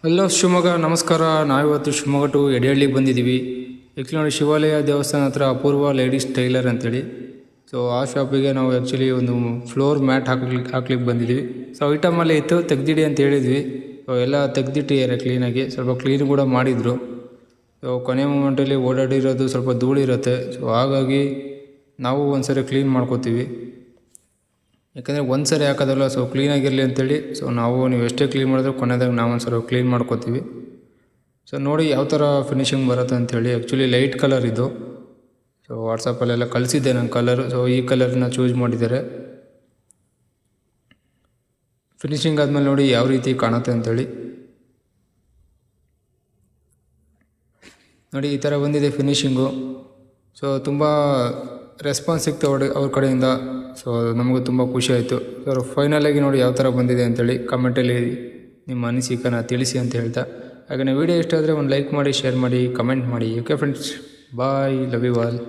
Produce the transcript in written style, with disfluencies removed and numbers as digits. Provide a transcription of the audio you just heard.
Hello Shivamogga, ನಮಸ್ಕಾರ. ನಾವಿವತ್ತು Shivamogga to ಎಡೆಹಳ್ಳಿಗೆ ಬಂದಿದ್ದೀವಿ. ಆ್ಯಕ್ಚುಲಿ ನೋಡಿ, ಶಿವಾಲಯ ದೇವಸ್ಥಾನ ಹತ್ರ ಅಪೂರ್ವ ಲೇಡೀಸ್ ಟೈಲರ್ ಅಂತೇಳಿ. ಸೊ ಆ ಶಾಪಿಗೆ ನಾವು ಆ್ಯಕ್ಚುಲಿ ಒಂದು ಫ್ಲೋರ್ ಮ್ಯಾಟ್ ಹಾಕ್ಲಿಕ್ಕೆ ಬಂದಿದ್ದೀವಿ. ಸೊ ಐಟಮಲ್ಲೇ ಇತ್ತು, ತೆಗ್ದಿಡಿ ಅಂತ ಹೇಳಿದ್ವಿ. ಸೊ ಎಲ್ಲ ತೆಗ್ದಿಟ್ಟಿದ್ದಾರೆ ಕ್ಲೀನಾಗಿ, ಸ್ವಲ್ಪ ಕ್ಲೀನ್ ಕೂಡ ಮಾಡಿದರು. ಸೊ ಕೊನೆ ಮೂಮೆಂಟಲ್ಲಿ ಓಡಾಡಿರೋದು ಸ್ವಲ್ಪ ಧೂಳಿರುತ್ತೆ. ಸೊ ಹಾಗಾಗಿ ನಾವು ಒಂದ್ಸರಿ ಕ್ಲೀನ್ ಮಾಡ್ಕೋತೀವಿ, ಯಾಕಂದರೆ ಒಂದು ಸರಿ ಹಾಕೋದಲ್ಲ. ಸೊ ಕ್ಲೀನಾಗಿರಲಿ ಅಂತೇಳಿ ನೀವು ಎಷ್ಟೇ ಕ್ಲೀನ್ ಮಾಡಿದ್ರು ಕೊನೆದಾಗ ನಾವು ಒಂದು ಸಲ ಕ್ಲೀನ್ ಮಾಡ್ಕೋತೀವಿ. ಸೊ ನೋಡಿ ಯಾವ ಥರ ಫಿನಿಶಿಂಗ್ ಬರುತ್ತೆ ಅಂಥೇಳಿ. ಆ್ಯಕ್ಚುಲಿ ಲೈಟ್ ಕಲರ್ ಇದು. ಸೊ ವಾಟ್ಸಪ್ಪಲ್ಲೆಲ್ಲ ಕಳಿಸಿದ್ದೆ ನನ್ನ ಕಲರು. ಸೊ ಈ ಕಲರ್ನ ಚೂಸ್ ಮಾಡಿದ್ದಾರೆ. ಫಿನಿಶಿಂಗ್ ಆದಮೇಲೆ ನೋಡಿ ಯಾವ ರೀತಿ ಕಾಣುತ್ತೆ ಅಂಥೇಳಿ. ನೋಡಿ ಈ ಥರ ಬಂದಿದೆ ಫಿನಿಶಿಂಗು. ಸೊ ತುಂಬ ರೆಸ್ಪಾನ್ಸ್ ಸಿಕ್ತು ಅವ್ರ ಕಡೆಯಿಂದ. ಸೊ ನಮಗೂ ತುಂಬ ಖುಷಿ ಆಯಿತು. ಸೊ ಫೈನಲಾಗಿ ನೋಡಿ ಯಾವ ಥರ ಬಂದಿದೆ ಅಂಥೇಳಿ ಕಮೆಂಟಲ್ಲಿ ನಿಮ್ಮ ಅನಿಸಿಕೆನ ತಿಳಿಸಿ ಅಂತ ಹೇಳ್ತಾ, ಹಾಗೆ ವಿಡಿಯೋ ಇಷ್ಟ ಆದರೆ ಒಂದು ಲೈಕ್ ಮಾಡಿ, ಶೇರ್ ಮಾಡಿ, ಕಮೆಂಟ್ ಮಾಡಿ. Okay friends, bye, love you all.